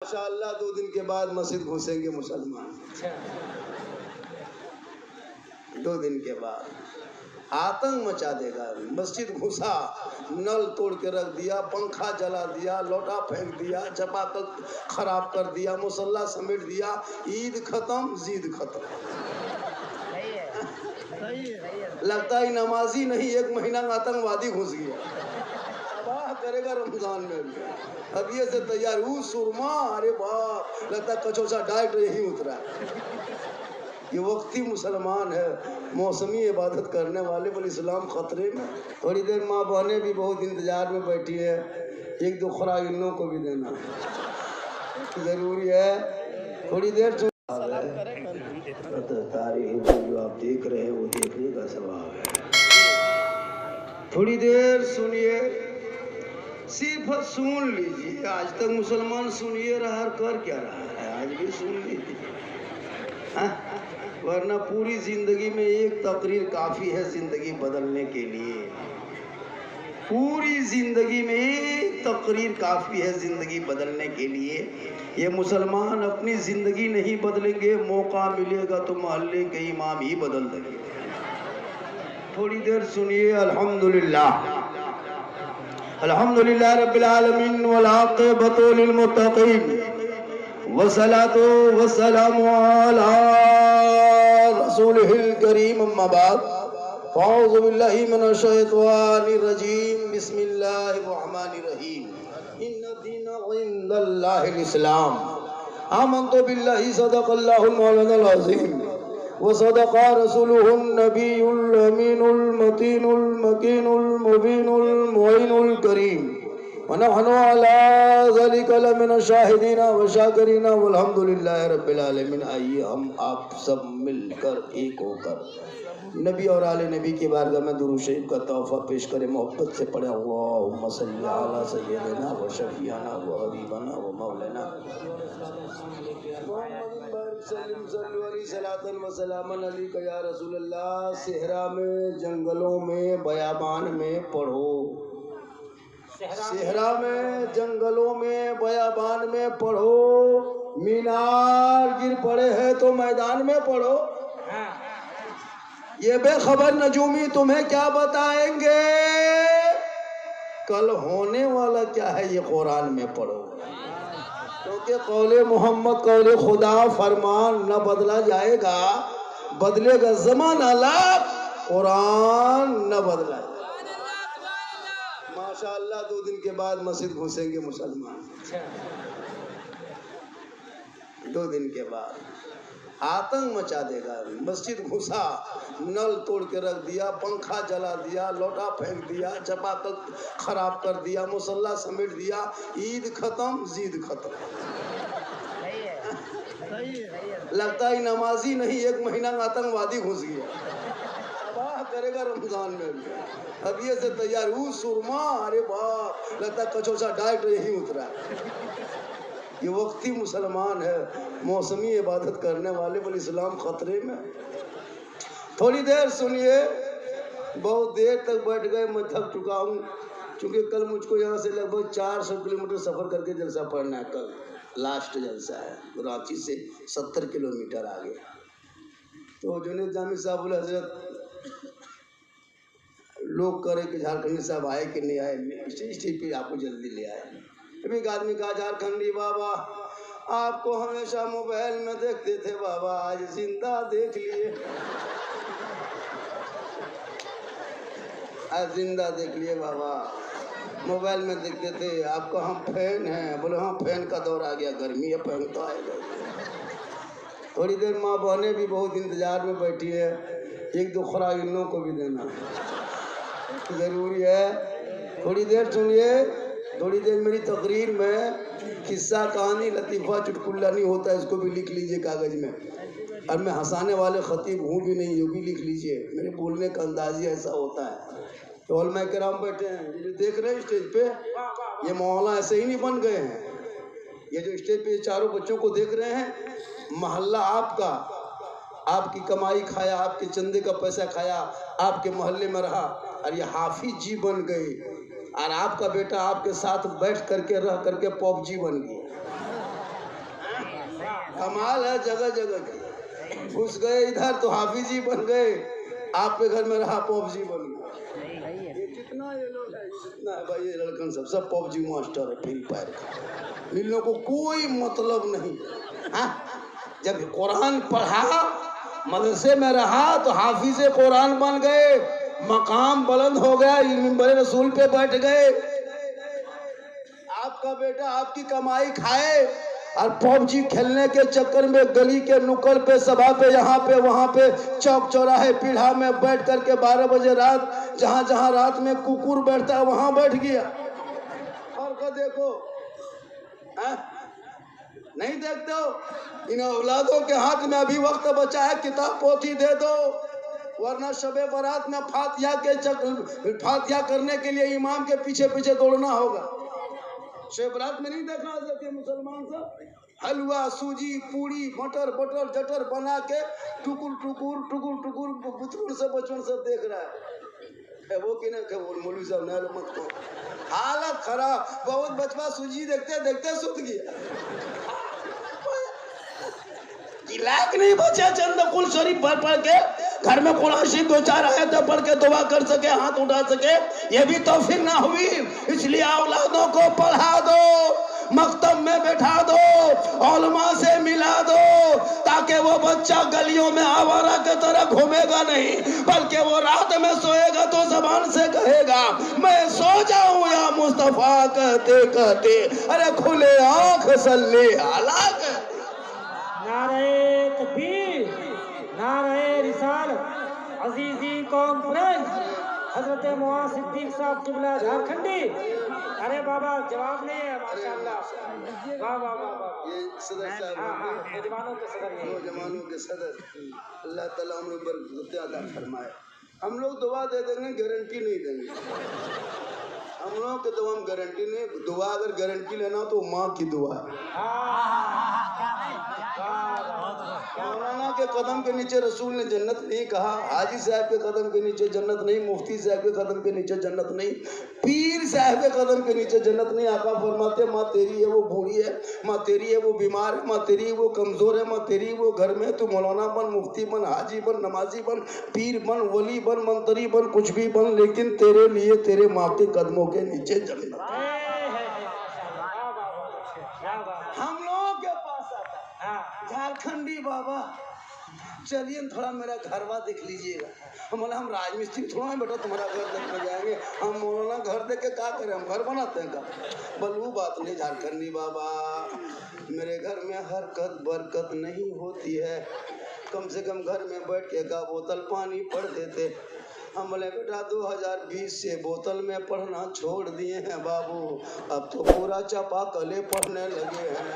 माशाअल्लाह 2 दिन के बाद मस्जिद घुसेंगे मुसलमान। 2 दिन के बाद आतंक मचा देगा। मस्जिद घुसा, नल तोड़ के रख दिया, पंखा जला दिया, लोटा फेंक दिया, चपाकल खराब कर दिया, मुसल्ला समेट दिया। ईद खत्म, जीद खत्म। लगता ही नमाजी नहीं, 1 महीना में आतंकवादी घुस गया। तबाह करेगा रमजान में भी। अब ये से तैयार हूँ सुरमा, अरे बाप, लगता कचौसा डायरेक्ट यही उतरा। ये वक्ती मुसलमान है, मौसमी इबादत करने वाले, बोले इस्लाम खतरे में। थोड़ी देर माँ बहनें भी बहुत इंतजार में बैठी है, 1-2 खुराक इन लोगों को भी देना जरूरी है। थोड़ी देर तारीख जो आप देख रहे हैं वो देखने का सवाब है। थोड़ी देर सुनिए, सिर्फ सुन लीजिए। आज तक मुसलमान सुनिए रहा और कर क्या रहा है, आज भी सुन लीजिए। वरना पूरी जिंदगी में एक तकरीर काफी है जिंदगी बदलने के लिए। पूरी जिंदगी में एक तकरीर काफी है जिंदगी बदलने के लिए। ये मुसलमान अपनी जिंदगी नहीं बदलेंगे, मौका मिलेगा तो मोहल्ले के इमाम ही बदल देंगे। थोड़ी देर सुनिए। अल्हम्दुलिल्लाह अल्हम्दुलिल्लाह रब्बिल आलमीन वल आक़िबतु लिल मुत्तक़ीन वस्सलातु वस्सलामु अला रसूलिहिल करीम अम्मा बाद फ़अऊज़ु बिल्लाहि मिनश शैतानिर रजीम बिस्मिल्लाहिर रहमानिर रहीम इन्ना दीना इंदल्लाहिल इस्लाम आमन्तु बिल्लाहि सदक़ल्लाहुल मौलानाल अज़ीम व सदक़ा रसूलुहुन नबियुल अमीनुल मतीनुल मकीनुल मुबीनुल मुइनुल करीम व नहनु अला ज़ालिका लमिन शाहिदीन व शाकिरीन वल्हम्दुलिल्लाहि रब्बिल आलमीन। आइए हम आप सब मिलकर एक होकर नबी और आले नबी की बारगाह में दुरूद शरीफ का तोहफा पेश करें। मोहब्बत से पढ़े अल्लाहुम्मा सल्ली अला सय्यिदिना व शफीअना व हबीबना व मौलाना या रसूलल्लाह। सेहरा में, जंगलों में, बयाबान में पढ़ो। सेहरा में, जंगलों में, बयाबान में पढ़ो। मीनार गिर पड़े हैं तो मैदान में पढ़ो। ये बेखबर नजूमी तुम्हें क्या बताएंगे, कल होने वाला क्या है ये कुरान में पढ़ो। क्योंकि कौले मोहम्मद कौले खुदा फरमान न बदला जाएगा, बदलेगा ज़माना लाख, कुरान न बदला जाएगा। माशाअल्लाह 2 दिन के बाद मस्जिद घुसेंगे मुसलमान। 2 दिन के बाद आतंक मचा देगा। मस्जिद घुसा, नल तोड़ के रख दिया, पंखा जला दिया, लोटा फेंक दिया, चपाकल खराब कर दिया, मुसल्ला समेट दिया। ईद खत्म, जीद खत्म। लगता ही नमाजी नहीं, 1 महीना में आतंकवादी घुस गया। तबाह करेगा रमजान में भी। अब ये से तैयार हूँ सुरमा, अरे बाप, लगता कचौसा डायरेक्ट यही उतरा। ये वक्ती मुसलमान है, मौसमी इबादत करने वाले, बोले इस्लाम खतरे में। थोड़ी देर सुनिए। बहुत देर तक बैठ गए, मैं थक चुका हूँ। क्योंकि कल मुझको यहाँ से लगभग 400 किलोमीटर सफ़र करके जलसा पढ़ना है। कल लास्ट जलसा है, रांची से 70 किलोमीटर आगे। तो जुनेद जामी साहब बोले हजरत लोग करे कि झारखंडी साहब आए कि नहीं आए, स्टेज पे आपको जल्दी ले आए। एक आदमी कहा झारखंडी बाबा आपको हमेशा मोबाइल में देखते थे बाबा, आज जिंदा देख लिए। आज जिंदा देख लिए बाबा, मोबाइल में देखते थे आपको हम फैन हैं। बोले हाँ फैन का दौर आ गया, गर्मी है, फैन तो आएगा। थोड़ी देर माँ बहनें भी बहुत इंतजार में बैठी है, 1-2 खुराक इन लोगों को भी देना जरूरी है। थोड़ी देर सुनिए। थोड़ी देर मेरी तकरीर में किस्सा कहानी लतीफ़ा चुटकुल्ला नहीं होता, इसको भी लिख लीजिए कागज़ में। और मैं हंसाने वाले ख़तीब हूँ भी नहीं, ये भी लिख लीजिए। मेरे बोलने का अंदाज़ ही ऐसा होता है। तो हॉल में कराम बैठे हैं, ये देख रहे हैं स्टेज पे, ये मोहल्ला ऐसे ही नहीं बन गए हैं। ये जो स्टेज पे चारों बच्चों को देख रहे हैं, मोहल्ला आपका, आपकी कमाई खाया, आपके चंदे का पैसा खाया, आपके मोहल्ले में रहा, और ये हाफिज जी बन गए। और आपका बेटा आपके साथ बैठ करके रह करके पॉप जी बन गया। कमाल है, जगह जगह के घुस गए इधर तो हाफिज जी बन गए, आपके घर में रहा पॉपजी बन गया। ये कितना ये लोग है, जितना है भाई ये लड़कन सब पॉपजी मास्टर है फ्री फायर का, इन लोगों को कोई मतलब नहीं। हाँ, जब कुरान पढ़ा मदरसे में रहा तो हाफिज कुरान बन गए, मकाम बुलंद हो गया, मिंबर रसूल पे बैठ गए। आपका बेटा आपकी कमाई खाए और पबजी खेलने के चक्कर में गली के नुक्कड़ पे, सभा पे, यहाँ पे वहाँ पे, चौक चौराहे पीढ़ा में बैठ करके 12 बजे रात जहाँ जहाँ रात में कुकुर बैठता है वहाँ बैठ गया। और को देखो है? नहीं देखते हो? इन औलादों के हाथ में अभी वक्त बचा है, किताब पोथी दे दो, वरना शबे बारात में फातिहा करने के लिए इमाम के पीछे पीछे दौड़ना होगा। शबे बारात में नहीं देखा जाती मुसलमान सब हलवा सूजी पूड़ी मटर बटर जटर बना के टुकुर टुकुर टुकुर टुकुर बुतरुल से बचपन सब देख रहा है। वो कि ना मौलवी साहब ना मत को हालत खराब, बहुत बचपा सूजी देखते देखते सुत गया। लायक नहीं बचे चंद कुल शरीफ पढ़ के घर में कुरान शरीफ 2-4 आयतें पढ़ के दुआ कर सके, हाथ उठा सके, ये भी तौफीक ना हुई। इसलिए औलादों को पढ़ा दो, मकतब में बैठा दो, उलमा से मिला दो, ताकि वो बच्चा गलियों में आवारा की तरह घूमेगा नहीं, बल्कि वो रात में सोएगा तो जबान से कहेगा मैं सो जाऊं या मुस्तफा कहते कहते अरे खुले आंख सल्ले आला कहते। नारे तकबीर, नारे रिसालत। अजीजी कॉन्फ्रेंस हजरत मुआज सिद्दीक साहब किबला झारखंडी। अरे बाबा जवाब नहीं है माशाल्लाह, वाह वाह वाह वाह। ये सदर साहब नौजवानों के सदर, नौजवानों के सदर, अल्लाह ताला उम्र बरकत अता फरमाए। हम लोग दुआ दे देंगे, गारंटी नहीं देंगे। हम लोग के दुआ में गारंटी नहीं, दुआ अगर गारंटी लेना तो माँ की दुआ है। मौलाना के कदम के नीचे रसूल ने जन्नत नहीं कहा, हाजी साहब के कदम के नीचे जन्नत नहीं, मुफ्ती साहब के कदम के नीचे जन्नत नहीं, पीर साहब के कदम के नीचे जन्नत नहीं। आका फरमाते माँ तेरी है वो बूढ़ी है, माँ तेरी है वो बीमार है, माँ तेरी है वो कमजोर है, माँ तेरी है वो घर में, तू मौलाना बन, मुफ्ती बन, हाजी बन, नमाजी बन, पीर बन, वली बन, मंत्री बन, कुछ भी बन, लेकिन तेरे लिए तेरे माँ के कदमों के नीचे जन्नत। हम लोगों के पास आता झारखंडी बाबा, चलिए थोड़ा मेरा घरवा देख लीजिएगा। हम बोले हम राजमिस्त्री थोड़ा है बेटा तुम्हारा घर देखने जाएंगे, हम मौलाना घर देख के क्या करें, हम घर बनाते हैं का। बोल वो बात नहीं झारखंडी बाबा, मेरे घर में हरकत बरकत नहीं होती है, कम से कम घर में बैठ के का बोतल पानी पढ़ देते। हम बोले बेटा 2020 से बोतल में पढ़ना छोड़ दिए हैं बाबू, अब तो पूरा चापाकले पढ़ने लगे हैं,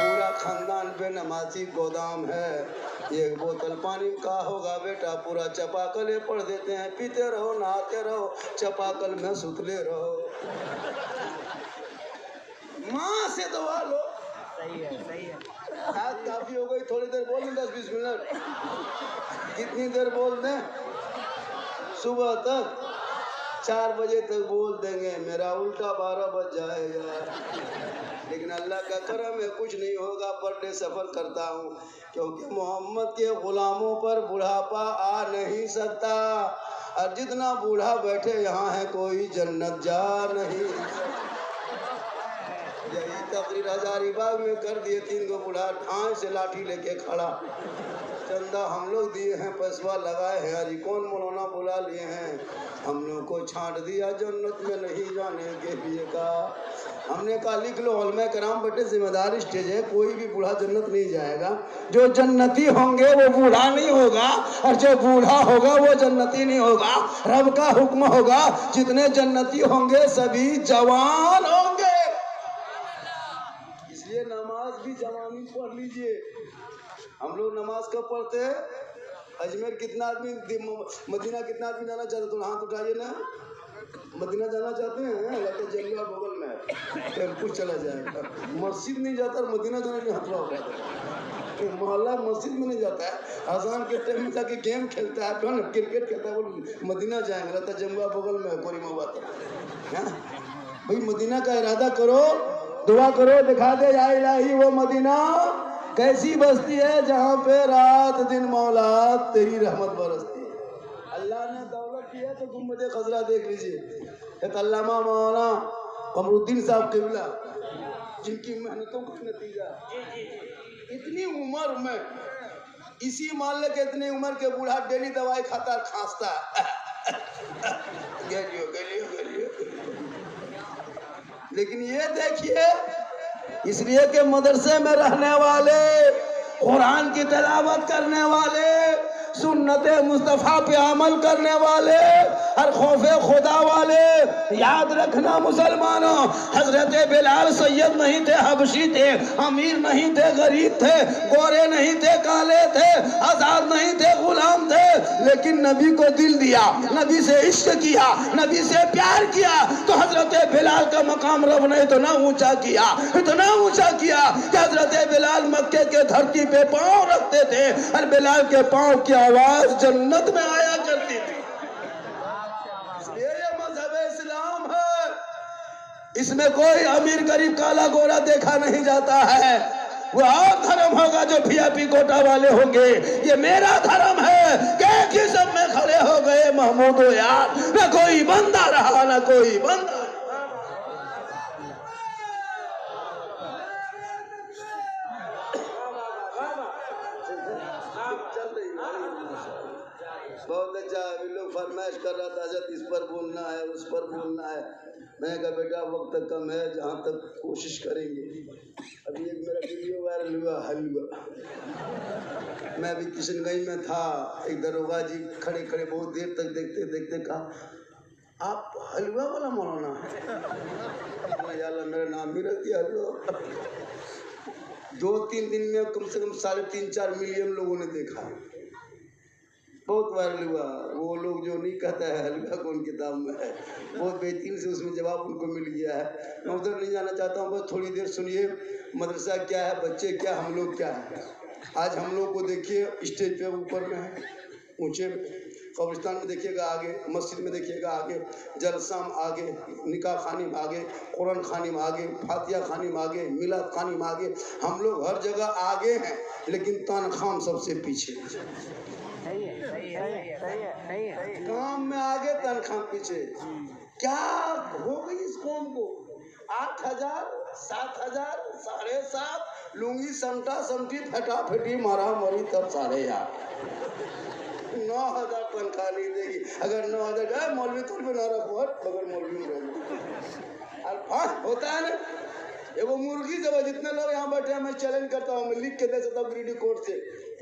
पूरा खानदान पे नमाजी गोदाम है, ये बोतल पानी का होगा बेटा, पूरा चापाकले पढ़ देते हैं, पीते रहो नहाते रहो, चापाकल में सुतले रहो। माँ से दवा लो। सही है, सही है। काफी हो गई, थोड़ी देर बोल दें 10-20 मिनट, कितनी देर बोल दें? सुबह तक 4 बजे तक बोल देंगे, मेरा उल्टा 12 बज जाएगा, लेकिन अल्लाह का करम है कुछ नहीं होगा। पर डे सफ़र करता हूँ क्योंकि मोहम्मद के गुलामों पर बुढ़ापा आ नहीं सकता, और जितना बूढ़ा बैठे यहाँ है कोई जन्नत जा नहीं। यही तकरीर हजारीबाग में कर दिए, 3 गो बूढ़ा ठाई से लाठी लेके खड़ा, चंदा हम लोग दिए हैं, पैसवा लगाए हैं, अरे कौन मौलाना बुला लिए हैं, हम लोग को छांट दिया जन्नत में नहीं जाने के लिए का। हमने कहा लिख लो उलमा कराम बेटे, जिम्मेदार स्टेज है, कोई भी बूढ़ा जन्नत नहीं जाएगा, जो जन्नती होंगे वो बूढ़ा नहीं होगा, और जो बूढ़ा होगा वो जन्नती नहीं होगा। रब का हुक्म होगा जितने जन्नती होंगे सभी जवान होंगे। इसलिए नमाज भी जवानी पढ़ लीजिए। हम लोग नमाज कब पढ़ते हैं? अजमेर कितना आदमी, मदीना कितना आदमी जाना चाहते? तो हाथ उठाइए ना, मदीना जाना चाहते हैं? लगता जंगला बगल में टेम्पू चला जाएगा, मस्जिद नहीं जाता, मदीना जाने के हाथ उठाता है, मोहल्ला मस्जिद में नहीं जाता है, अजान के टाइम में जाके गेम खेलता है, कौन क्रिकेट खेलता है, वो मदीना जाएंगे, लगता जंगला बगल में कोई बात है। भाई मदीना का इरादा करो, दुआ करो, दिखा दे या इलाही वो मदीना कैसी बस्ती है जहाँ पे रात दिन मौला तेरी रहमत बरसती है। अल्लाह ने दौलत दी है तो गुम्बद खजरा देख लीजिए। एक अल्लामा मौलाना कमरुद्दीन साहब किबला, जिनकी मेहनतों का नतीजा इतनी उम्र में, इसी मान ले के इतनी उम्र के बूढ़ा डेली दवाई खाता खांसता लेकिन ये देखिए, इसलिए कि मदरसे में रहने वाले, कुरान की तिलावत करने वाले, सुन्नत मुस्तफ़ा पे अमल करने वाले, हर खौफे खुदा वाले, याद रखना मुसलमानों, हजरत बिलाल सैयद नहीं थे, हबशी थे, अमीर नहीं थे, गरीब थे, गोरे नहीं थे, काले थे, आजाद नहीं थे, गुलाम थे, लेकिन नबी को दिल दिया, नबी से इश्क किया, नबी से प्यार किया, तो हजरत बिलाल का मकाम रब ने इतना ऊंचा किया, इतना ऊंचा किया कि हजरत बिलाल मक्के के धरती पे पांव रखते थे और बिलाल के पांव की आवाज जन्नत में आया करती थी। इसलिए ये मजहब इस्लाम है, इसमें कोई अमीर गरीब काला गोरा देखा नहीं जाता है। वो और धर्म होगा जो वीआईपी कोटा वाले होंगे, ये मेरा धर्म है कि एक ही सब में खड़े हो गए महमूदो यार, न कोई बंदा रहा न कोई बंदा। बहुत अच्छा, अभी लोग फरमाइश कर रहा था हजरत इस पर बोलना है, उस पर बोलना है। मैंने कहा बेटा वक्त कम है, जहाँ तक कोशिश करेंगे। अभी एक मेरा वीडियो वायरल हुआ, हलवा। मैं अभी किशनगंज में था, एक दरोगा जी खड़े खड़े बहुत देर तक देखते देखते कहा आप हलवा वाला मौलाना है? यार मेरा नाम भी रख दिया हलवा। 2-3 दिन में कम से कम 3.5-4 मिलियन लोगों ने देखा, बहुत वायरल हुआ। वो लोग जो नहीं कहता है हलवा कौन किताब में है, बहुत बेहतरीन से उसमें जवाब उनको मिल गया है। मैं उधर नहीं जाना चाहता हूँ, बस थोड़ी देर सुनिए। मदरसा क्या है, बच्चे क्या, हम लोग क्या है। आज हम लोग को देखिए स्टेज पे ऊपर में है, ऊंचे कब्रिस्तान में देखिएगा आगे, मस्जिद में देखिएगा आगे, जलसा में आगे, निकाह खानी में आगे, कुरान खानी में आगे, फातिहा खानी में आगे, मिलाद खानी में आगे। हम लोग हर जगह आगे हैं, लेकिन तनख्वाह सबसे पीछे। काम में आगे तनख्वाह पीछे। क्या हो गई इस कौम को? 8,000, 7,000, 7,500 लुंगी समटा समटी फटा फटी मारा मरी तब 8,500। 9,000 तनख्वाह नहीं देगी। अगर 9,000 जाए मौलवी तो ना रखो, बगैर मौलवी होता है ना। वो मुर्गी जब जितने लोग यहाँ बैठे हैं, मैं चैलेंज करता हूँ, मैं लिख के दे सकता हूँ ग्रीडी कोर्ट से,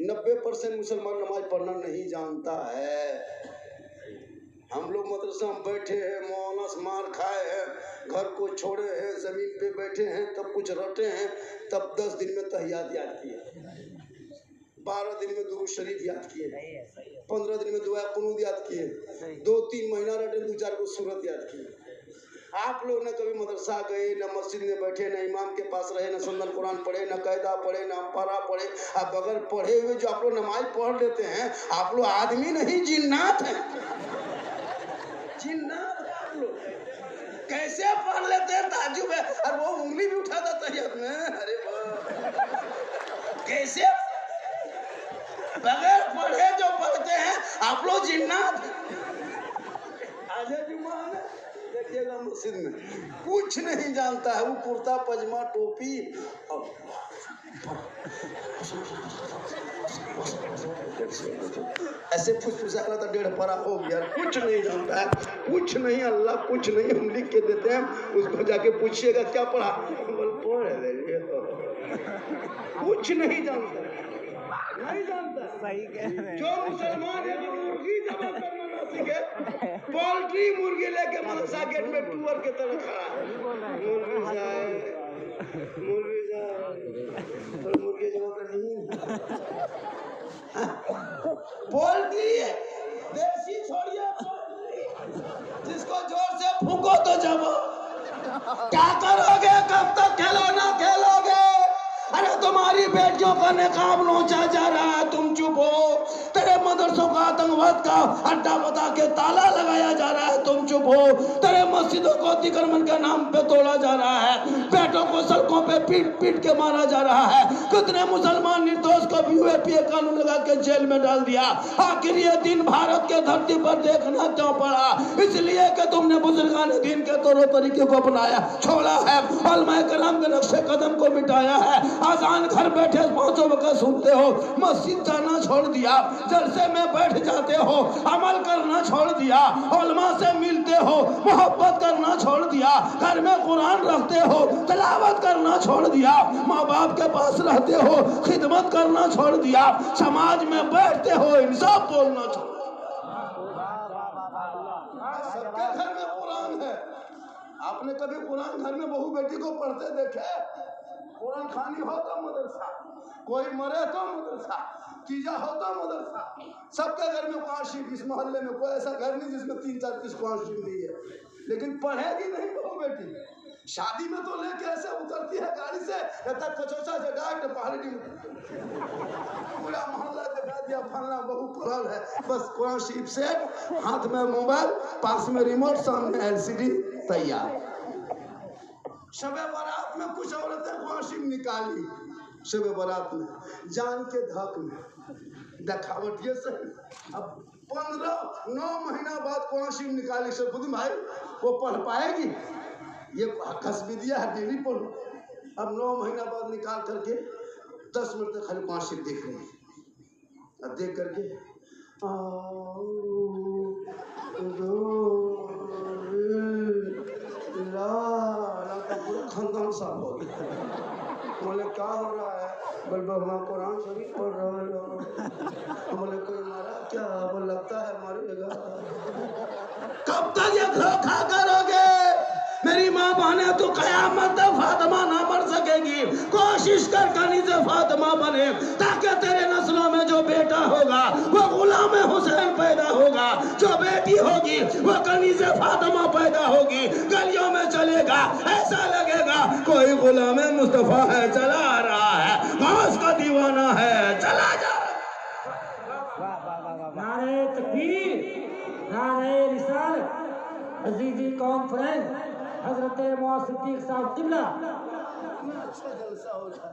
90% मुसलमान नमाज पढ़ना नहीं जानता है। हम लोग मदरसा में बैठे हैं, मौलाना से मार खाए हैं, घर को छोड़े हैं, जमीन पे बैठे हैं, तब कुछ रटे हैं, तब 10 दिन में तहियात याद किए, 12 दिन में दुरूद शरीफ याद किए, 15 दिन में दुआ कुनूत याद किए, 2-3 महीना रटे, 2-4 को सूरत याद किए। आप लोग न कभी मदरसा गए, न मस्जिद में बैठे, न इमाम के पास रहे, न सुन्नत कुरान पढ़े, न कायदा पढ़े, न अम्पारा पढ़े। आप बगैर पढ़े हुए जो आप लोग नमाज पढ़ लेते हैं, आप लोग आदमी नहीं जिन्नात हैं। जिन्नात आप लोग कैसे पढ़ लेते हैं? ताज्जुब है। और वो उंगली भी उठाता तहियत में, अरे वाह, कैसे बगैर पढ़े जो पढ़ते हैं आप लोग जिन्नात हैं। आज जुमा में देखिएगा मस्जिद में कुछ नहीं जानता है, वो कुर्ता पजामा टोपी ऐसे फुसफुसा रहा था, 1.5 पारा हो गया, कुछ नहीं जानता है, कुछ नहीं, अल्लाह कुछ नहीं। हम लिख के देते हैं, उसको जाके पूछिएगा क्या पढ़ा, कुछ नहीं जानता, नहीं जानता। सही कह रहे हैं। जो मुसलमान है वो मुर्गी जमा करना ना सीखे, पोल्ट्री मुर्गी लेके मदरसा गेट में टूअर के तरह खड़ा है। मुर्गी और मुर्गी जमा करनी पोल्ट्री है, देसी छोड़िए, जिसको जोर से फूको तो जमा। क्या करोगे? कब तक खिलौना खेलोगे? अरे तुम्हारी बेटियों का निकाब नोचा जा रहा है, तुम चुप हो। तेरे मदरसों का आतंकवाद का अड्डा बता के ताला लगाया जा रहा है, तुम चुप हो। तेरे मस्जिदों को अतिक्रमण के नाम पे तोड़ा जा रहा है, बेटों को सड़कों पे पीट पीट के मारा जा रहा है। कितने मुसलमान निर्दोष को यूएपीए कानून लगा के जेल में डाल दिया। आखिर ये दिन भारत के धरती पर देखना क्यों पड़ा? इसलिए कि तुमने बुजुर्गान दीन के तौर तरीके को अपनाया, छोड़ा है, उलमाए कराम के नक्शे कदम को मिटाया है। आजान घर बैठे 5 वक्त सुनते हो, मस्जिद जाना छोड़ दिया, जलसे में बैठ जाते हो, अमल करना छोड़ दिया, उलमा से मिलते हो, मोहब्बत करना छोड़ दिया, घर में कुरान रखते हो, तिलावत करना छोड़ दिया, माँ बाप के पास रहते हो, खिदमत करना छोड़ दिया, समाज में बैठते हो, इंसाफ बोलना छोड़ दिया। सबके घर में कुरान है। आपने कभी कुरान घर में बहू बेटी को पढ़ते देखे? कुरान खानी हो तो मदरसा, कोई मरे तो मदरसा, तीजा हो तो मदरसा। सबके घर में कुरान शरीफ। इस मोहल्ले में कोई ऐसा घर नहीं जिसमें 3-4 पीस कुरान शरीफ नहीं है, लेकिन पढ़ेगी नहीं बहू बेटी। शादी में तो लेके ऐसे उतरती है गाड़ी से, कचौचा से डायरेक्ट पहाड़ी पूरा मोहल्ला दिखा दिया, फलना बहू पढ़ल है। बस कुरान शरीफ से, हाथ में मोबाइल, पास में रिमोट, सामने एलसीडी, तैयार। शबे बारात में कुछ औरतें कुरान शरीफ निकाली, शबे बारात में जान के धक में दिखावट ये से। अब 9 महीना बाद कुरान शरीफ निकाली, शरफुद्दीन भाई वो पढ़ पाएगी? ये कसबी दिया है, डेली पढ़ो। अब 9 महीना बाद निकाल करके 10 मिनट तक खाली कुरान शरीफ देख रहे हैं। अब देख करके खानदान साहब हो गया। बोले क्या हो रहा है? बोल हम कुरान शरीफ पढ़ रहे हो। बोले कोई मारा क्या? बोल लगता है मारेगा। कब तक ये धोखा करोगे? मेरी माँ बहने तो कयामत तक फातिमा ना मर सकेगी। कोशिश कर कनी से फातिमा बने, ताकि तेरे नस्लों में जो बेटा होगा वो गुलाम हुसैन पैदा होगा, जो बेटी होगी वो कनी से फातिमा पैदा होगी। गलियों में चलेगा, ऐसा लगेगा कोई गुलाम मुस्तफा है चला आ रहा है, गौस का दीवाना है चला जा रहा है। नारे तकबीर, नारे रिसालत, अजीजी कॉन्फ्रेंस, हजरत मुआ सिद्दीक साहब किबला। अच्छा जलसा हो रहा है।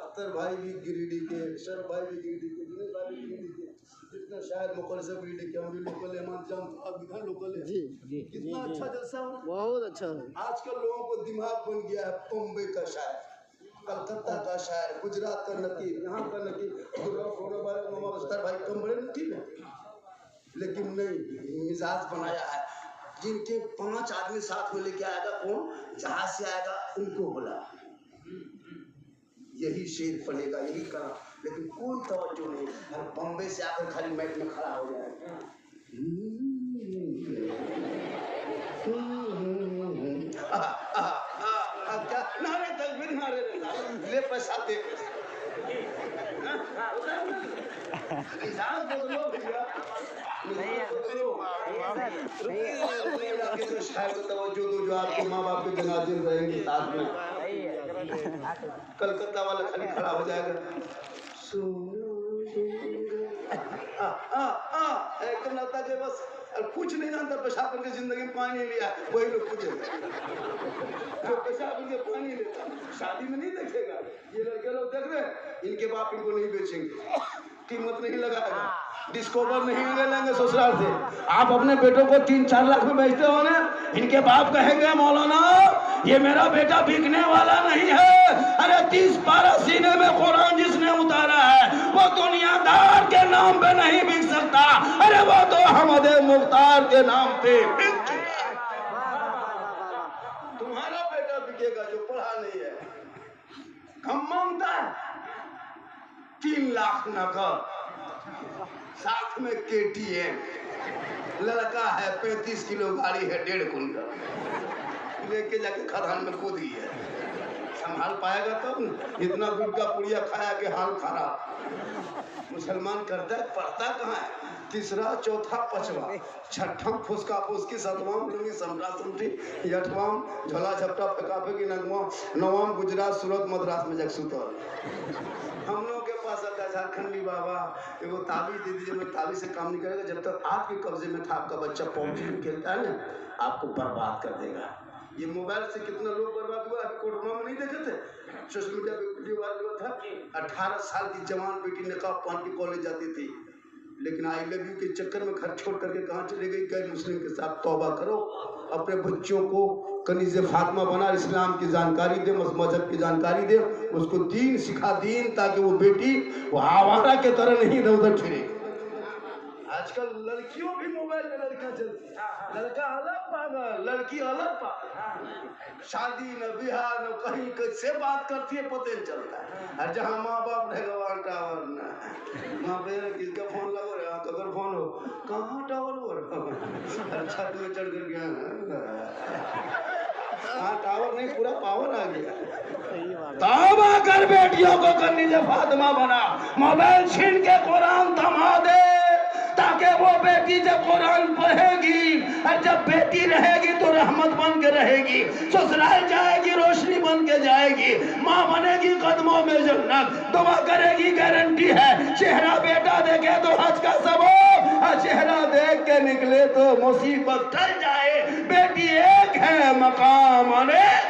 अख्तर भाई भी गिरिडीह के, शर भाई भी गिरिडीह के, दिनेश भाई भी गिरिडीह के, जितना शायद मुकल से गिरिडीह के, हम भी लोकल है, मान जाऊं अब इधर लोकल है। जी कितना अच्छा जलसा हो रहा है, बहुत अच्छा है। आजकल लोगों को दिमाग बन गया है बम्बई का शायर, कलकत्ता का शायर, गुजरात का नकीब, यहाँ का नकीब, अख्तर भाई कम बड़े नकीब है, लेकिन नहीं, मिजाज बनाया है। जिनके 5 आदमी साथ में लेके आएगा, कौन जहाज से आएगा उनको बोला, यही शेर फलेगा, यही करा, लेकिन कोई तवज्जो नहीं। और बम्बई से आकर खाली मैट में खड़ा हो जाए। क्या नारे तकबीर, नारे ले पैसा दे। शायर को तवज्जो दो, जो आपके माँ बाप के जनाजे में रहेंगे साथ में। कलकत्ता वाला खाली खड़ा हो जाएगा, एकदम लगता है बस कुछ नहीं जानता, पेशाब करके जिंदगी में पानी लिया, वही लोग पूछेगा जो पेशाब करके पानी लेता। शादी में नहीं देखेगा, ये लड़के लोग देख रहे, इनके बाप इनको नहीं बेचेंगे, कीमत नहीं लगाएगा, डिस्कवर नहीं ले लेंगे ससुराल से। आप अपने बेटों को 3-4 लाख में बेचते हो ना, इनके बाप कहेंगे मौलाना ये मेरा बेटा बिकने वाला नहीं है। अरे 30 पारा सीने में कुरान जिसने उतारा है वो दुनियादार के नाम पे नहीं बिक सकता, अरे वो तो अहमद मुख्तार के नाम पे बिक चुका है। तुम्हारा बेटा बिकेगा जो पढ़ा नहीं है। कम मांगता है 3 लाख नकद, साथ में KTM, लड़का है 35 किलो, गाड़ी है 1.5 कुंटल, लेके जाके खदान में कूदी है। संभाल पाएगा तब? इतना दूध का पुड़िया खाया कि हाल खराब। मुसलमान करता है, पढ़ता कहाँ है? 3रा 4था 5वां 6ठम फुसका फुसकी 7वां लुंगी समरा समठी 8वां झोला झपटा फेंका फेंकी 9वां गुजरात सूरत मद्रास में जग सुतल। हम लोग के पास आता है झारखंडी बाबा एगो ताबीज दे दीजिए, मैं ताबीज से काम नहीं करेगा, जब तक आपके कब्जे में था आपका बच्चा पबजी खेलता है ना आपको बर्बाद कर देगा। ये मोबाइल से कितना लोग बर्बाद हुआ है, कोरोना में नहीं देखे थे सोशल मीडिया पे वीडियो वायरल हुआ था, 18 साल की जवान बेटी नकाब पहन के कॉलेज जाती थी, लेकिन आई लव यू के चक्कर में घर छोड़ करके कहाँ चले गई। गैर मुस्लिम के साथ तौबा करो, अपने बच्चों को कनीज़े फातिमा बना, इस्लाम की जानकारी दे, मजहब की जानकारी दे, उसको दीन सिखा दीन, ताकि वो बेटी वो आवारा के तरह नहीं इधर उधर फिरे। आजकल लड़कियों भी मोबाइल में लड़का चलती है, लड़का अलग पागल लड़की अलग पागल, शादी न बिहार न कहीं कैसे बात करती है पता नहीं चलता है। और जहाँ माँ बाप रहेगा वहाँ टावर न, माँ पे किसका फोन लगो रे, कगर फोन हो कहाँ टावर हो छत में चढ़ कर गया, हाँ टावर नहीं पूरा पावर आ गया। तौबा कर बेटियों को कनीज़े फातिमा बना, मोबाइल छीन के कुरान थमा दे, ताकि वो बेटी जब कुरान पढ़ेगी और जब बेटी रहेगी तो रहमत बन के रहेगी, ससुराल जाएगी रोशनी बन के जाएगी, माँ बनेगी कदमों में जन्नत, दुआ करेगी गारंटी है। चेहरा बेटा देखे तो हज का सबब, और चेहरा देख के निकले तो मुसीबत टल जाए। बेटी एक है मकाम अनेक।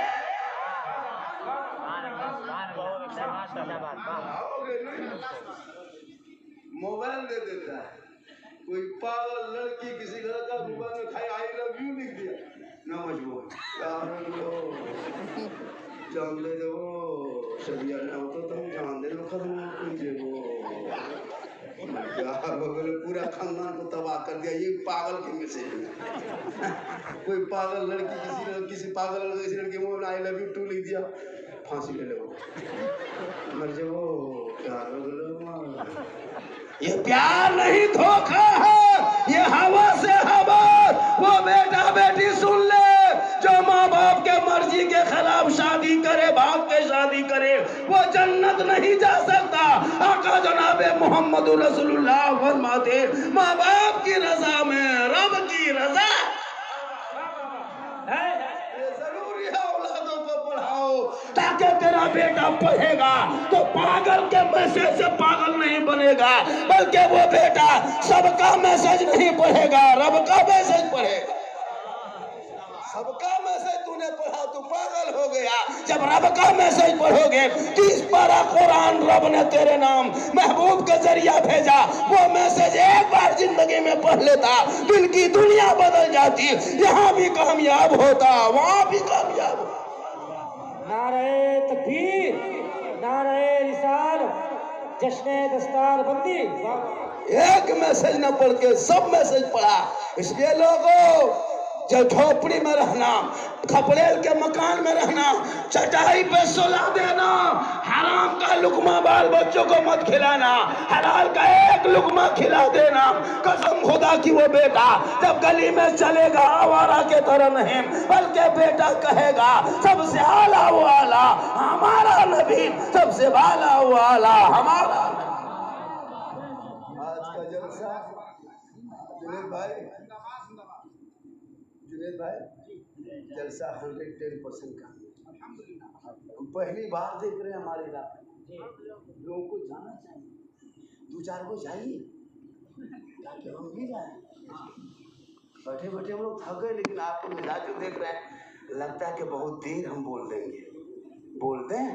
मोबाइल दे देता है कोई पागल लड़की, किसी घर का मोबाइल में खाई आई लव यू लिख दिया, नमस्कार जान दे दो सरिया ना हो तो तुम जान दे लो खत्म बगल पूरा खानदान को तबाह कर दिया। ये पागल के मैसेज में कोई पागल लड़की किसी पागल किसी लड़की mobile I love you too लिख दिया, फांसी ले लो मर जाओ। ये प्यार नहीं धोखा है, ये हवा से हवा। वो बेटा बेटी सुन ले जो माँ बाप के मर्जी के खिलाफ शादी करे, भाग के शादी करे, वो जन्नत नहीं जा सकता। आका जनाबे मोहम्मद रसूलुल्लाह फरमाते माँ बाप की रजा में रब की रजा। जरूरी है औलादों को पढ़ाओ, ताकि तेरा बेटा पढ़ेगा तो पागल के मैसेज से पागल नहीं बनेगा, बल्कि वो बेटा सबका मैसेज नहीं पढ़ेगा, रब का मैसेज पढ़ेगा। सबका मैसेज तूने पढ़ा तू पागल हो गया। जब रब का मैसेज पढ़ोगे, 30 पारा कुरान रब ने तेरे नाम महबूब के जरिया भेजा, वो मैसेज एक बार जिंदगी में पढ़ लेता, दिल की दुनिया बदल जाती, यहाँ भी कामयाब होता वहाँ भी कामयाब होता। नारे तकबीर, नारे रिसाल, जश्ने दस्तार बंदी। एक मैसेज न पढ़ के सब मैसेज पढ़ा। इसलिए लोगों जो झोपड़ी में रहना, खपड़ेल के मकान में रहना, चटाई पे सुला देना, हराम का लुकमा बाल बच्चों को मत खिलाना, हलाल का एक लुकमा खिला देना। कसम खुदा की वो बेटा जब गली में चलेगा आवारा के तरह नहीं, बल्कि बेटा कहेगा सबसे आला वो आला हमारा नबी, सबसे बाला वो आला हमारा। आज का जलसा जुनेद भाई जलसा 110% का। हम पहली बार देख रहे हैं हमारे इलाके लोगों को जाना चाहिए, 2-4 को चाहिए ताकि हम भी जाए। बैठे बैठे हम लोग थक गए, लेकिन आपको मिजाज जो देख रहे हैं लगता है कि बहुत देर हम बोल देंगे। बोल दें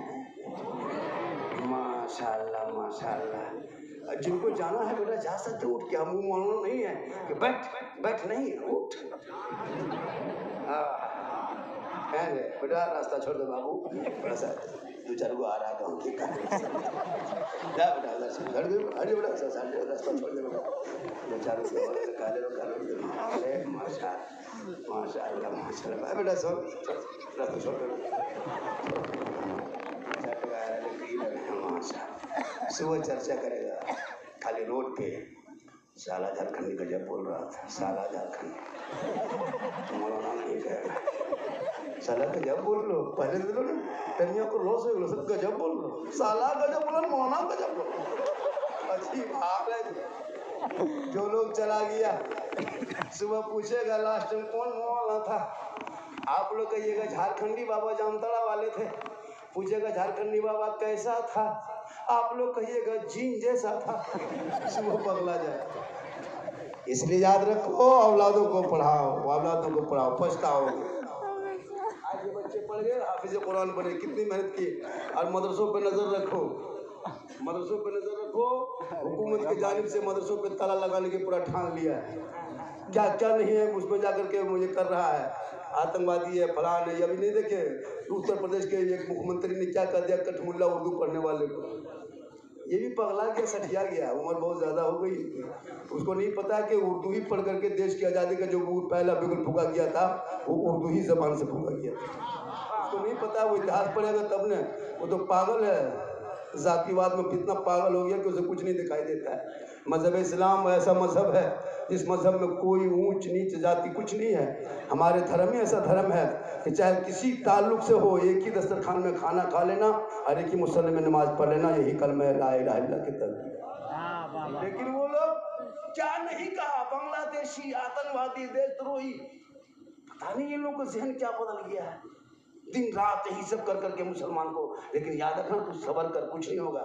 माशाल्लाह माशाल्लाह। जिनको जाना है बेटा जा सकते, उठ के हम मानो नहीं है कि बैठ नहीं उठ। हाँ बेटा रास्ता छोड़ दो बाबू, बड़ा सा 2-4 को आ रहा गाँव के जा बेटा हरी बेटा रास्ता छोड़ दे बेटा, 2-4 काले माशाल्लाह माशाल्लाह बेटा सब रास्ता छोड़ दो। सुबह चर्चा करेगा खाली रोड पे, साला झारखंडी गजब बोल रहा था, साला झारखंडी मौलाना नहीं कहेगा, साला गजब बोल लो, पहले दिनों ना टनियों को लॉस हो गया, सब गजब बोल लो, साला गजब बोलो मौलाना गजब बोलो। अच्छी बात है। जो लोग चला गया सुबह पूछेगा लास्ट में कौन मौलाना था, आप लोग कहिएगा झारखंडी बाबा जामताड़ा वाले थे, पूछेगा झारखंडी बाबा कैसा था, आप लोग कहिएगा जीन जैसा था, सुबह पगला जाए। इसलिए याद रखो, औलादों को पढ़ाओ, औलादों को पढ़ाओ, पछताओगे। आज ये बच्चे पढ़ गए, हाफिज कुरान बने, कितनी मेहनत की। और मदरसों पे नजर रखो, मदरसों पे नजर रखो। हुकूमत की जानिब से मदरसों पे ताला लगाने की पूरा ठान लिया है। क्या क्या नहीं है उसमें जाकर के मुझे कर रहा है, आतंकवादी है, फलान है। अभी नहीं देखे उत्तर प्रदेश के एक मुख्यमंत्री ने क्या कर दिया कठमुल्ला उर्दू पढ़ने वाले को। ये भी पगला गया, सठिया गया, उम्र बहुत ज़्यादा हो गई। उसको नहीं पता कि उर्दू ही पढ़ करके देश की आज़ादी का जो पहला बिगुल फूका गया था वो उर्दू ही जबान से फूका गया था। उसको नहीं पता, वो इतिहास पढ़ेगा तब ने। वो तो पागल है, जातिवाद में कितना पागल हो गया कि उसे कुछ नहीं दिखाई देता है। मजहब इस्लाम ऐसा मजहब है जिस मजहब में कोई ऊंच नीच जाति कुछ नहीं है। हमारे धर्म ही ऐसा धर्म है कि चाहे किसी ताल्लुक से हो, एक ही दस्तरखान में खाना खा लेना और एक ही मुसल्ले में नमाज पढ़ लेना, यही कलमे ला इलाहा इल्लल्लाह की तरह। लेकिन वो लोग क्या नहीं कहा, बांग्लादेशी आतंकवादी, देशद्रोही, पता नहीं ये लोगों का जहन क्या बदल गया है। दिन रात यही सब कर करके मुसलमान को। लेकिन याद रखना, कुछ सबर कर, कुछ नहीं होगा।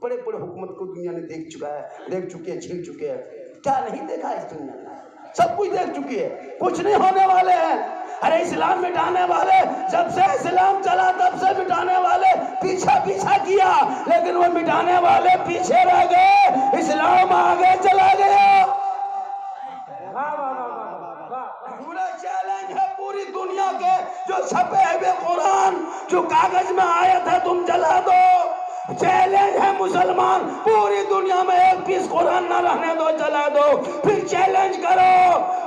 बड़े बड़े हुकूमत को दुनिया ने देख चुका है, देख चुके हैं, छीन चुके हैं। क्या नहीं देखा इस दुनिया में, सब कुछ देख चुकी है। कुछ नहीं होने वाले हैं। अरे इस्लाम मिटाने वाले, जब से इस्लाम चला तब से मिटाने वाले पीछा पीछा किया, लेकिन वो मिटाने वाले पीछे रह गए, इस्लाम आगे चला गया। पूरा चैलेंज है पूरी दुनिया के, जो छपे हुए कुरान, जो कागज में आयत है, तुम जला दो। चैलेंज है मुसलमान, पूरी दुनिया में एक पीस कुरान न रहने दो, जला दो। फिर चैलेंज करो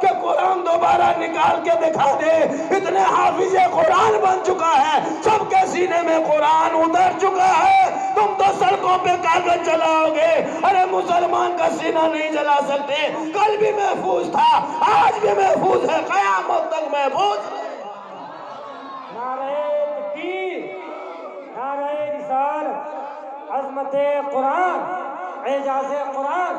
कि कुरान दोबारा निकाल के दिखा दे। इतने हाफिज़े कुरान बन चुका है, सबके सीने में कुरान उतर चुका है। तुम तो सड़कों पे कागज जलाओगे, अरे मुसलमान का सीना नहीं जला सकते। कल भी महफूज था, आज भी महफूज है, क़यामत तक महफूज। नारे तकबीर, नारे रिसालत, अज़मते कुरान, एजाज़े कुरान।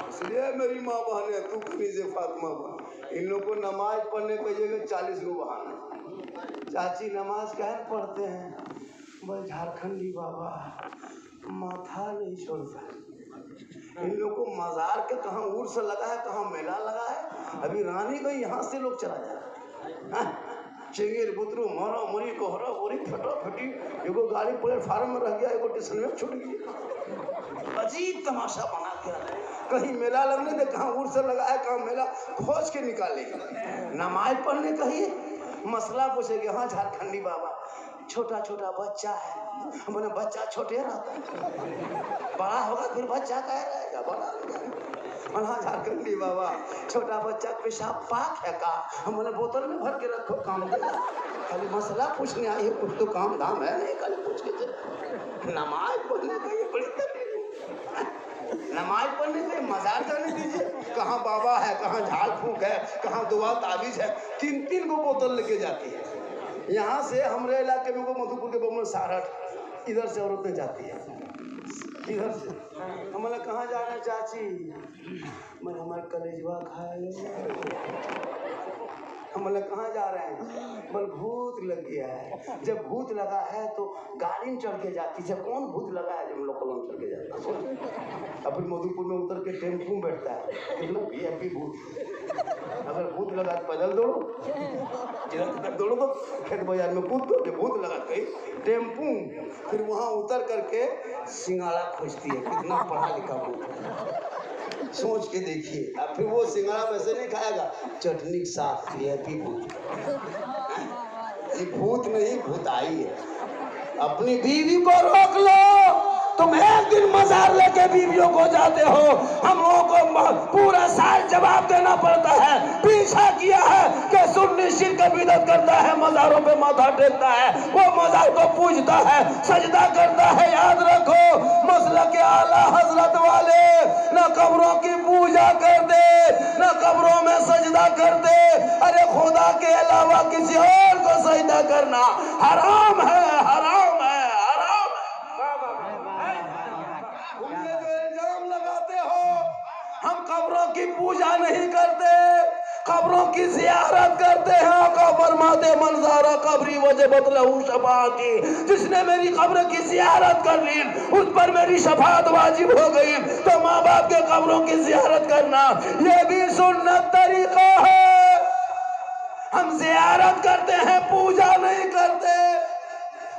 इसलिए मेरी माँ बहने, तू कनीज़े फातिमा बन। इन लोगों को नमाज पढ़ने कहिएगा 40 गो बहाना। चाची नमाज क्या पढ़ते हैं, बस झारखंडी बाबा माथा नहीं छोड़ता। इन लोग को मजार के कहाँ उर्स लगा है, कहाँ मेला लगा है। अभी रानी गई, यहाँ से लोग चला जाए। चिंगीर बुतरू मोरो मुरी को हरो बोरी फटो फटी, एगो गाड़ी प्लेटफार्म में रह गया, एगो स्टेशन में छूट गया। अजीब तमाशा बना दिया। कहीं मेला लगने दे, कहाँ उर्स लगा है, कहाँ मेला, खोज के निकालेगी। नमाज पढ़ने कहिए, मसला पूछेगी। हाँ झारखंडी बाबा, छोटा छोटा बच्चा है। मैंने बच्चा छोटे रहता है, बड़ा होगा फिर बच्चा कह रहेगा, बड़ा हाँ झारखंडी बाबा, छोटा बच्चा पेशाब पाक है का, हमने बोतल में भर के रखो, काम देगा। खाली मसला पूछने आई है, कुछ तो काम धाम है नहीं, खाली पूछ के चले। नमाज पढ़ने का ये बड़ी तकलीफ। नमाज पढ़ने के मजार जाने दीजिए, कहाँ बाबा है, कहाँ झाड़ फूक है, कहाँ दुआ ताबीज है। 3-3 को बोतल लेके जाती है। यहाँ से हमारे इलाके में वो मधुपुर के बमन सारठ, इधर से औरतें जाती है, इधर से। हमने कहाँ जा रहे हैं चाची, मैं हमारे कलेजवा खाए। हमने कहाँ जा रहे हैं, बल भूत लग गया है। जब भूत लगा है तो गाड़ी में चढ़ के जाती। जब कौन भूत लगा है, जब हम लोग कलम चढ़ के जाते हैं। अब फिर मधुपुर में उतर के टेम्पू में बैठता है, कितना VIP भूत। अगर भूत लगा तो पैदल दौड़ो, जिधर दौड़ो तो खेत बाजार में कूद दो। जब भूत लगा गई टेम्पू, फिर वहाँ उतर करके सिंगाड़ा खोजती है। कितना पढ़ा लिखा भूत, सोच के देखिए। अब फिर वो सिंगाड़ा वैसे नहीं खाएगा, चटनी के साथ। VIP भूत, ये भूत नहीं भूताई है। अपनी बीवी को रोक लो। तुम एक दिन मजार लेके बीवियों को जाते हो, हम लोगों को पूरा साल जवाब देना पड़ता है। पीछा किया है कि सुन्नी शिर्क बिदअत करता है, मजारों पे माथा टेकता है, वो मजार को पूजता है, सजदा करता है। याद रखो, मसलक के आला हजरत वाले न कब्रों की पूजा करते, न कब्रों में सजदा करते। अरे खुदा के अलावा किसी और को सजदा करना हराम है, हराम है, हराम। हम कब्रों की पूजा नहीं करते, कब्रों की जियारत करते हैं। कब्र माते मंजारा कब्री वजह बदलहू शफाती, जिसने मेरी कब्र की जियारत कर ली उस पर मेरी शफात वाजिब हो गई। तो माँ बाप के कब्रों की जियारत करना ये भी सुन्नत तरीका है। हम जियारत करते हैं, पूजा नहीं करते।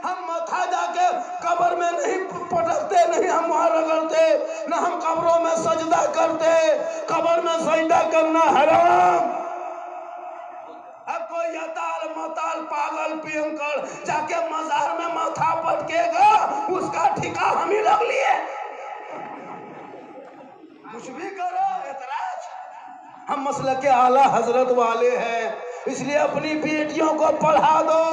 हम मथा जाके कब्र में नहीं पटकते, नहीं हम वहां रगड़ते, न हम कब्रों में सजदा करते। कब्र में सजदा करना हराम। अब कोई यताल मताल पागल पियंकर जाके मजार में माथा पटकेगा, उसका ठिका हम ही लग लिए। कुछ भी करो एतराज। हम मसलक के आला हजरत वाले हैं, इसलिए अपनी बेटियों को पढ़ा दो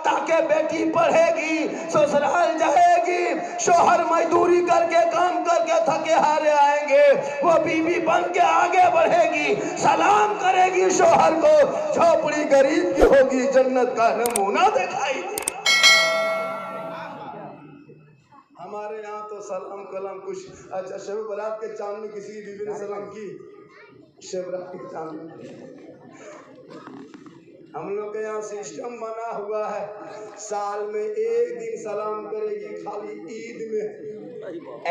ताकि बेटी पढ़ेगी, ससुराल जाएगी, शोहर मजदूरी करके काम करके थके हारे आएंगे, वो बीवी बन के आगे बढ़ेगी, सलाम करेगी शोहर को, झोपड़ी गरीब की होगी, जन्नत का नमूना दिखाई। हमारे यहाँ तो सलाम कलाम कुछ। अच्छा, शब बरात के चांद में किसी की बीवी ने सलाम की? शब बरात के चांद में हम लोग के यहाँ सिस्टम बना हुआ है, साल में एक दिन सलाम करेगी, खाली ईद में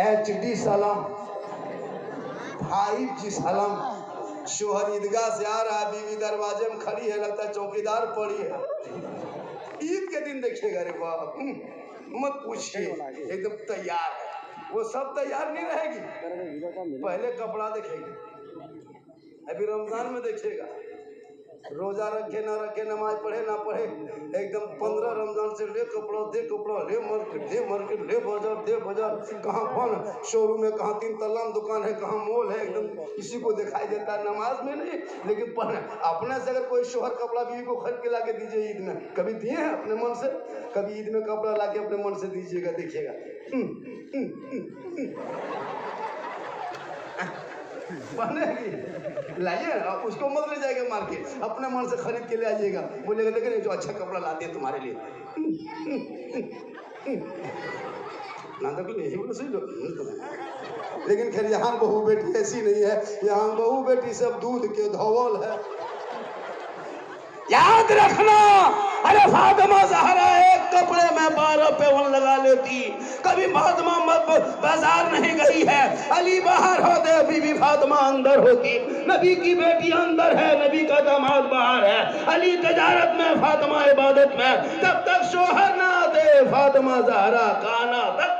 HD सलाम, 5G सलाम। शोहर ईदगाह से आ रहा है, बीवी दरवाजे में खड़ी है, लगता है चौकीदार पड़ी है। ईद के दिन देखेगा, रे बाप मत पूछिए, एकदम तैयार है। वो सब तैयार नहीं रहेगी, पहले कपड़ा देखेगी, अभी रमजान में देखेगा, रोजा रखे ना रखे, नमाज पढ़े ना पढ़े, एकदम 15 रमजान से ले कपड़ा दे कपड़ा, ले मार्केट ले बाजार, कहाँ कौन शोरूम है, कहाँ 3 तल्ला दुकान है, कहाँ मॉल है, एकदम इसी को दिखाई देता है। नमाज में नहीं, लेकिन पढ़ अपने से अगर कोई शोहर कपड़ा बीवी को खरीद के ला के दीजिए ईद में, कभी दिए हैं अपने मन से? कभी ईद में कपड़ा ला के अपने मन से दीजिएगा, देखिएगा बनेगी। लाइए, उसको मत ले जाएगा मार्केट, अपने मन से खरीद के ले आइएगा, बोलेगा देखे जो अच्छा कपड़ा लाते हैं तुम्हारे लिए। ना तो यही बोलो सही लोग। लेकिन खैर यहाँ बहू बेटी ऐसी नहीं है, यहाँ बहू बेटी सब दूध के धौल है। याद रखना, अरे फातिमा ज़हरा एक कपड़े में 12 पेवन लगा लेती। कभी फातिमा बाजार नहीं गई है, अली बाहर होते, बीबी फातिमा अंदर होती। नबी की बेटी अंदर है, नबी का दामाद बाहर है, अली तजारत में, फातिमा इबादत में। तब तक शोहर ना आते, फातिमा ज़हरा खाना तक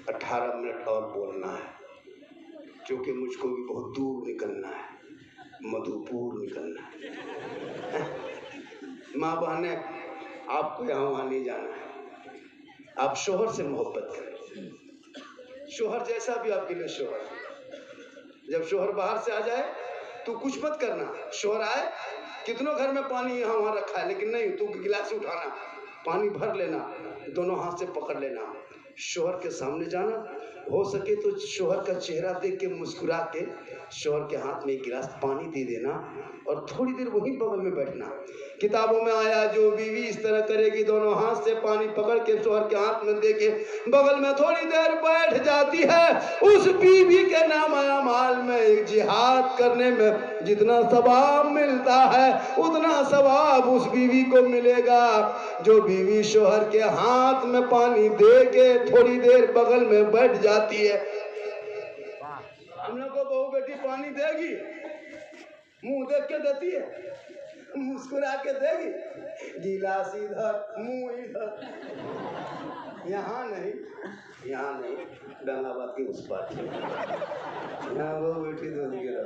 18 मिनट और बोलना है, क्योंकि मुझको भी बहुत दूर निकलना है, मधुपुर निकलना है। माँ बहने, आपको यहाँ वहाँ नहीं जाना है। आप शोहर से मोहब्बत करें, शोहर जैसा भी आपके लिए शोहर। जब शोहर बाहर से आ जाए तो कुछ मत करना, शोहर आए, कितनों घर में पानी यहाँ वहाँ रखा है, लेकिन नहीं, तू गिलास उठाना, पानी भर लेना, दोनों हाथ से पकड़ लेना, शोहर के सामने जाना, हो सके तो शोहर का चेहरा देख के मुस्कुरा के शोहर के हाथ में एक गिलास पानी दे देना और थोड़ी देर वहीं बगल में बैठना। किताबों में आया, जो बीवी इस तरह करेगी, दोनों हाथ से पानी पकड़ के शोहर के हाथ में दे के बगल में थोड़ी देर बैठ जाती है, उस बीवी के नाम अमाल में एक जिहाद करने में जितना सवाब मिलता है उतना सवाब उस बीवी को मिलेगा जो बीवी शोहर के हाथ में पानी दे के थोड़ी देर बगल में बैठ जाती है। हम लोग को बहू बेटी पानी देगी, मुंह देख के देती है, मुस्कुरा के देगी, गिलास इधर मुंह इधर, यहाँ नहीं, यहाँ नहीं, डंगाबाद की उस पार, यहाँ वो बेटी दूध गिरा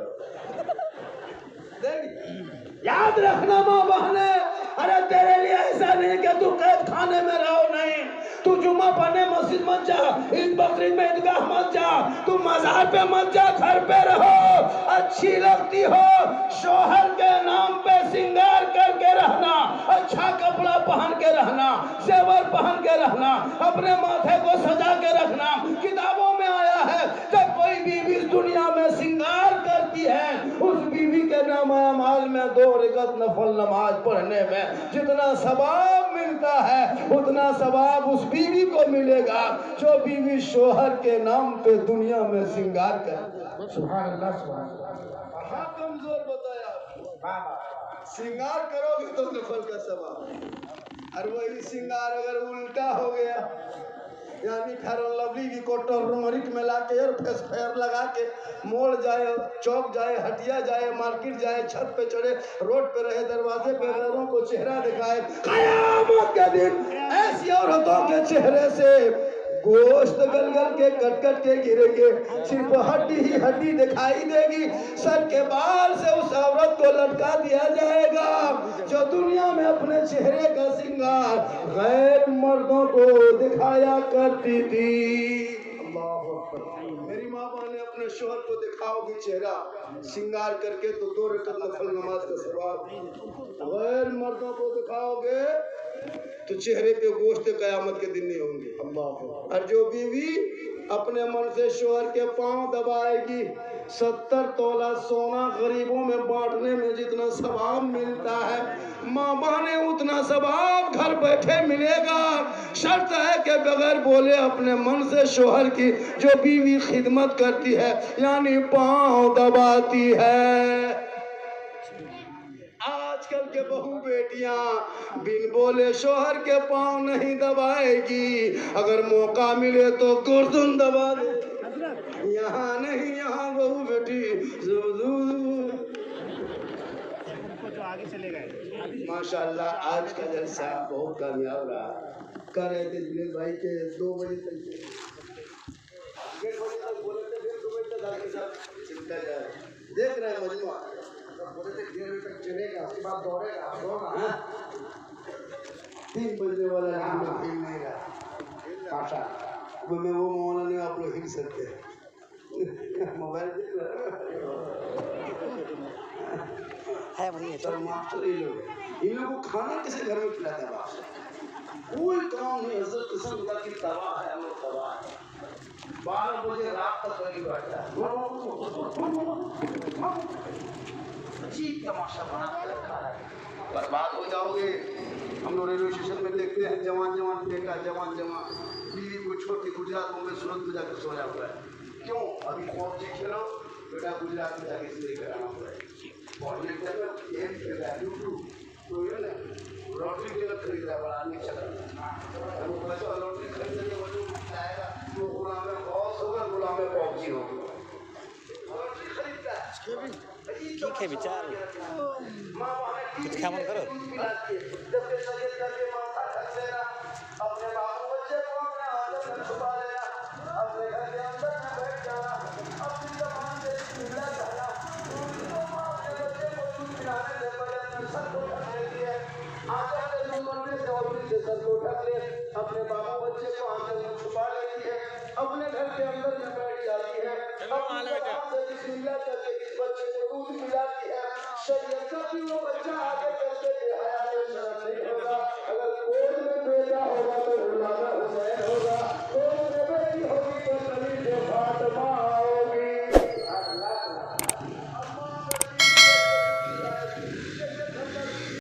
देगी। याद रखना माँ बहने, अरे तेरे लिए ऐसा नहीं कि तू कैद खाने में रहो, नहीं, तू जुम्मा पढ़ने मस्जिद मत जा, ईद बकरीद में ईदगाह मत जा, तू मजार पे मत जा, घर पे रहो, अच्छी लगती हो, शोहर के नाम पे सिंगार करके रहना, अच्छा कपड़ा पहन के रहना, जेवर पहन के रहना, अपने माथे को सजा के रखना। किताबों में आया है, जब कोई बीवी इस दुनिया में सिंगार करती है, उस बीवी के नाम तमाम अमाल में 2 रकात नफल नमाज पढ़ने में जितना सवाब मिलता है उतना सवाब उस बीवी को मिलेगा जो बीवी शोहर के नाम पे दुनिया में श्रृंगार करे। सुभान अल्लाह, सुभान अल्लाह। हाँ, कमजोर बताया, श्रृंगार करोगे तो नफल का सवाब। और वही श्रृंगार अगर उल्टा हो गया, यानी फेयर लवली की को टर्मरिक में ला के और फेस फेयर लगा के मोड़ जाए, चौक जाए, हटिया जाए, मार्केट जाए, छत पे चढ़े, रोड पे रहे, दरवाजे पे लोगों को चेहरा दिखाए, कयामत के दिन ऐसी औरतों के चेहरे से गोश्त गल गल के कट कट के गिरेंगे, सिर्फ हड्डी ही हड्डी दिखाई देगी। सर के बाल से उस औरत को लटका दिया जाएगा जो दुनिया में अपने चेहरे का श्रृंगार गैर मर्दों को दिखाया करती थी। मेरी माँ ने अपने शोहर को दिखाओगी चेहरा श्रृंगार करके तो 2 रकात नफल नमाज का सवाब। गैर मर्दों को दिखाओगे तो चेहरे पे गोश्त कयामत के दिन नहीं होंगे। अल्लाह। और जो बीवी अपने मन से शोहर के पांव दबाएगी, 70 तोला सोना गरीबों में बांटने में जितना सवाब मिलता है, माँ बहने उतना सवाब घर बैठे मिलेगा। शर्त है कि बगैर बोले अपने मन से शोहर की जो बीवी खिदमत करती है, यानी पांव दबाती है। आजकल के बहू बेटियां बिन बोले शोहर के पांव नहीं दबाएगी, अगर मौका मिले तो गर्दन दबा दे। यहाँ नहीं, यहाँ बहू बेटी आगे चले गए। माशाल्लाह आज का जलसा बहुत कामयाब रहा। कर रहे थे दिनेश भाई के 2 बजे तक, 1:30 बजे तक बोले थे, फिर 2 बजे तक आगे सब चिंता जाए। देख रहे हैं मजमुआ बोले थे 1:30 बजे तक चलेगा, उसके बाद दौड़ेगा, दौड़ना 3 बजने वाला हम लोग हिल नहीं रहा। पाशा में वो मौलाना ने आप लोग हिल सकते हैं। मोबाइल देख रहे है बढ़िया। चलो मास्टर इन लोगों को खाना किसी घर में खिलाता है बाप से कोई काम नहीं। हजरत किस्म का की तबाह है, हम लोग तबाह है। 12 बजे रात तक वही बैठा है, अजीब तमाशा बना के रखा है। बर्बाद हो जाओगे। हम लोग रेलवे स्टेशन में देखते हैं जवान बेटा जवान बीवी को छोड़ के गुजरात में सूरत में जाकर सोया हुआ है। क्यों? अभी पॉप जी खेलो बेटा, गुजरात में जाके इसलिए कराना हुआ है। लॉटरी टिकट खरीद रहा है, बड़ा आदमी चल रहा है। लॉटरी खरीदने के वजह जाएगा तो गुलाम में बहुत होगा, गुलाम में पॉप जी होगा। लॉटरी खरीदता है, ठीक है विचार कुछ खामन करो। अपने बाबू बच्चे को अपने आदत में छुपा लेना, अपने घर के अंदर में बैठ जाना, अपनी जबान से बिस्मिल्लाह कहना, अपने बच्चे को दूध पिलाने से पहले अपने सर को ढक लेती है, आंचल से मुंह करने से और से सर को ढक ले, अपने बाबू बच्चे को आंचल में छुपा लेती है, अपने घर के अंदर में बैठ जाती है, अपनी जबान से बिस्मिल्लाह करके इस बच्चे को दूध पिलाती है। शरीयत का भी वो बच्चा आगे चलते हया में शर्म नहीं होगा।